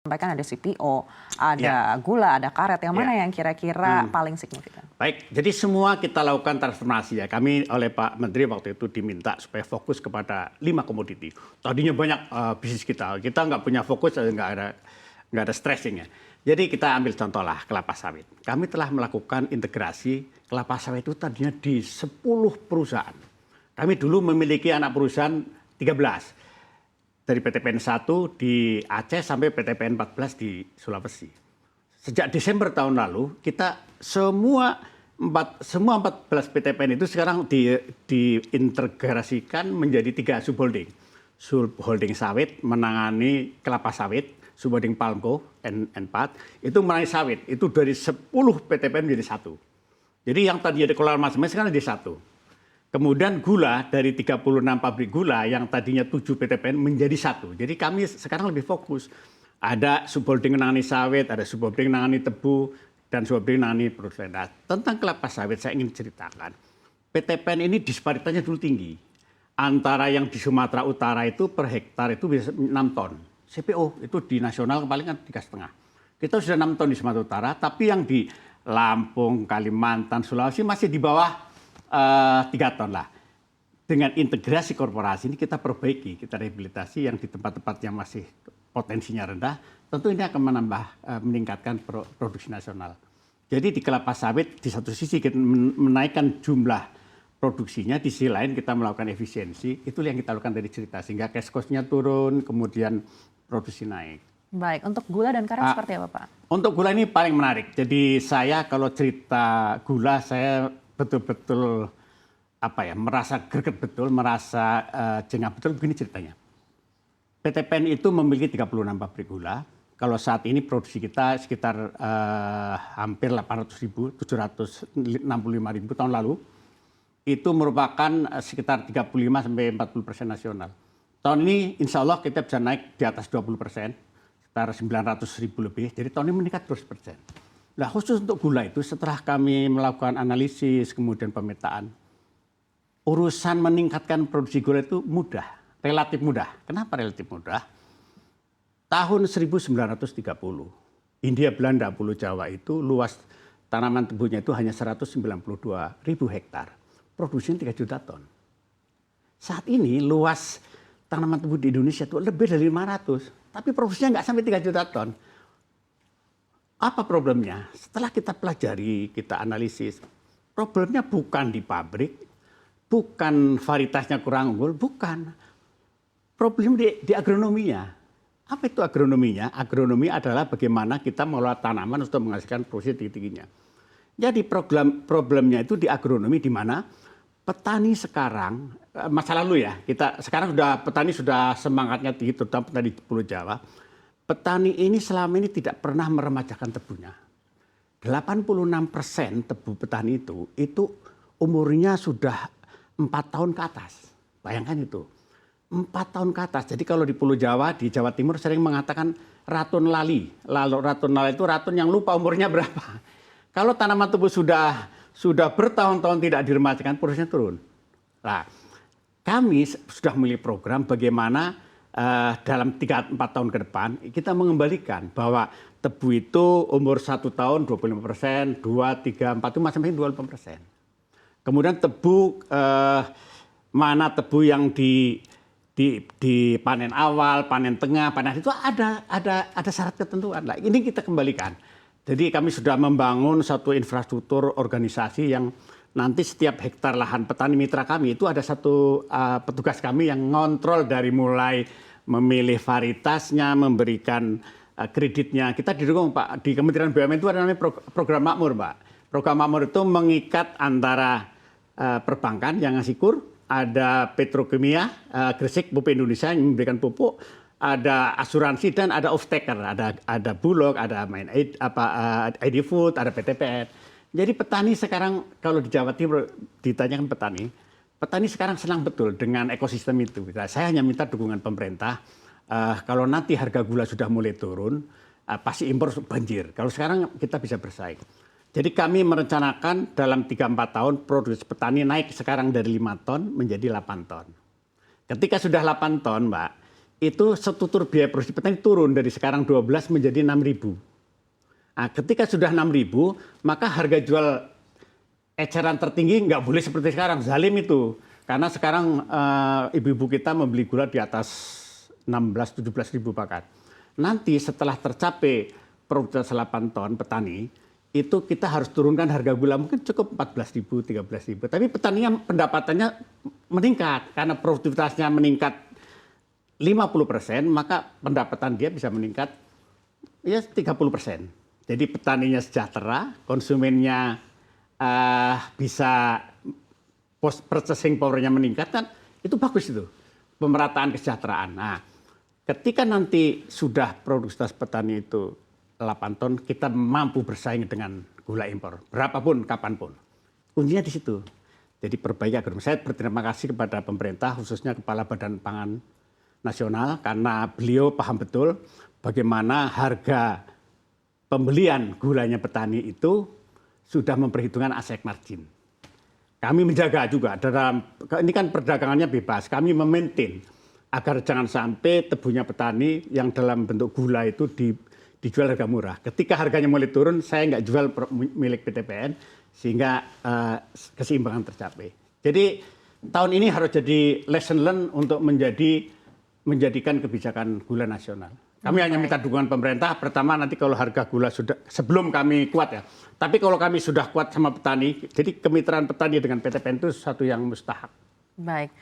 Sampaikan ada CPO, ada gula, ada karet. Yang mana yang kira-kira paling signifikan? Baik, jadi semua kita lakukan transformasi ya. Kami oleh Pak Menteri waktu itu diminta supaya fokus kepada 5 komoditi. Tadinya banyak bisnis kita nggak punya fokus, nggak ada stressing ya. Jadi kita ambil contoh lah kelapa sawit. Kami telah melakukan integrasi kelapa sawit itu tadinya di 10 perusahaan. Kami dulu memiliki anak perusahaan 13. Dari PTPN 1 di Aceh sampai PTPN 14 di Sulawesi. Sejak Desember tahun lalu, kita semua 14 PTPN itu sekarang diintegrasikan menjadi 3 subholding. Subholding sawit menangani kelapa sawit, subholding palmco N4 itu menangani sawit. Itu dari 10 PTPN menjadi 1. Jadi yang tadinya dikelola masing-masing sekarang jadi 1. Kemudian gula dari 36 pabrik gula yang tadinya 7 PTPN menjadi 1. Jadi kami sekarang lebih fokus. Ada subholding menangani sawit, ada subholding menangani tebu, dan subholding menangani produk lain. Nah, tentang kelapa sawit saya ingin ceritakan. PTPN ini disparitasnya dulu tinggi. Antara yang di Sumatera Utara itu per hektar itu bisa 6 ton. CPO itu di nasional paling kan 3,5. Kita sudah 6 ton di Sumatera Utara, tapi yang di Lampung, Kalimantan, Sulawesi masih di bawah 3 ton lah. Dengan integrasi korporasi ini kita perbaiki, kita rehabilitasi yang di tempat-tempat yang masih potensinya rendah, tentu ini akan meningkatkan produksi nasional. Jadi di kelapa sawit di satu sisi kita menaikkan jumlah produksinya, di sisi lain kita melakukan efisiensi, itu yang kita lakukan dari cerita, sehingga cash cost-nya turun, kemudian produksi naik. Baik, untuk gula dan karet seperti apa Pak? Untuk gula ini paling menarik, jadi saya kalau cerita gula saya betul-betul merasa greget betul, merasa jengah betul. Begini ceritanya. PTPN itu memiliki 36 pabrik gula. Kalau saat ini produksi kita sekitar hampir 800.000, 765.000 tahun lalu. Itu merupakan sekitar 35-40% nasional. Tahun ini insya Allah kita bisa naik di atas 20%, sekitar 900.000 lebih. Jadi tahun ini meningkat 200%. Nah khusus untuk gula itu setelah kami melakukan analisis kemudian pemetaan, urusan meningkatkan produksi gula itu mudah, relatif mudah. Kenapa relatif mudah? Tahun 1930, Hindia Belanda Pulau Jawa itu luas tanaman tebunya itu hanya 192.000 hektar, produksinya 3 juta ton. Saat ini luas tanaman tebu di Indonesia itu lebih dari 500, tapi produksinya nggak sampai 3 juta ton. Apa problemnya? Setelah kita pelajari, kita analisis, problemnya bukan di pabrik, bukan varietasnya kurang unggul, bukan. Problem di agronominya. Apa itu agronominya? Agronomi adalah bagaimana kita mengelola tanaman untuk menghasilkan produksi tinggi-tingginya. Jadi problemnya itu di agronomi, di mana petani sekarang, masa lalu ya, sekarang petani sudah semangatnya tinggi, terutama petani di Pulau Jawa. Petani ini selama ini tidak pernah meremajakan tebunya. 86% tebu petani itu umurnya sudah 4 tahun ke atas. Bayangkan itu, 4 tahun ke atas. Jadi kalau di Pulau Jawa, di Jawa Timur sering mengatakan ratun lali. Lalu ratun lali itu ratun yang lupa umurnya berapa. Kalau tanaman tebu sudah bertahun-tahun tidak diremajakan, produksinya turun. Nah, kami sudah memiliki program bagaimana dalam 3-4 tahun ke depan kita mengembalikan bahwa tebu itu umur 1 tahun 25%, 2, 3, 4 itu masing-masing 25%. Kemudian tebu mana tebu yang dipanen awal, panen tengah, panen itu ada syarat ketentuan. Nah, ini kita kembalikan. Jadi kami sudah membangun satu infrastruktur organisasi yang nanti setiap hektar lahan petani mitra kami itu ada satu petugas kami yang ngontrol dari mulai memilih varietasnya, memberikan kreditnya. Kita didukung Pak, di Kementerian BUMN itu ada namanya program makmur Pak. Program makmur itu mengikat antara perbankan yang ngasih kur, ada petrokimia, Gresik, Pupuk Indonesia yang memberikan pupuk, ada asuransi dan ada off-taker, ada Bulog, ada ID Food, ada PTPN. Jadi petani sekarang kalau di Jawa Timur ditanyakan petani sekarang senang betul dengan ekosistem itu. Saya hanya minta dukungan pemerintah. Kalau nanti harga gula sudah mulai turun, pasti impor banjir. Kalau sekarang kita bisa bersaing. Jadi kami merencanakan dalam 3-4 tahun produksi petani naik sekarang dari 5 ton menjadi 8 ton. Ketika sudah 8 ton, Mbak, itu struktur biaya produksi petani turun dari sekarang 12 menjadi 6.000. Nah, ketika sudah 6.000, maka harga jual eceran tertinggi nggak boleh seperti sekarang, zalim itu. Karena sekarang ibu-ibu kita membeli gula di atas 16-17 ribu bahkan. Nanti setelah tercapai produktivitas 8 ton petani, itu kita harus turunkan harga gula mungkin cukup 14 ribu, 13 ribu. Tapi petaninya pendapatannya meningkat karena produktivitasnya meningkat 50%, maka pendapatan dia bisa meningkat ya 30%. Jadi petaninya sejahtera, konsumennya bisa purchasing power-nya meningkat kan, itu bagus itu. Pemerataan kesejahteraan. Nah, ketika nanti sudah produktivitas petani itu 8 ton, kita mampu bersaing dengan gula impor. Berapapun, kapanpun. Kuncinya di situ. Jadi perbaiki agronomi. Saya berterima kasih kepada pemerintah, khususnya Kepala Badan Pangan Nasional, karena beliau paham betul bagaimana harga pembelian gulanya petani itu sudah memperhitungkan aspek margin. Kami menjaga juga, ini kan perdagangannya bebas, kami memaintain agar jangan sampai tebunya petani yang dalam bentuk gula itu dijual harga murah. Ketika harganya mulai turun, saya nggak jual milik PTPN, sehingga keseimbangan tercapai. Jadi tahun ini harus jadi lesson learn untuk menjadikan kebijakan gula nasional. Kami hanya minta dukungan pemerintah. Pertama nanti kalau harga gula sudah, sebelum kami kuat ya. Tapi kalau kami sudah kuat sama petani, jadi kemitraan petani dengan PTPN itu satu yang mustahak. Baik.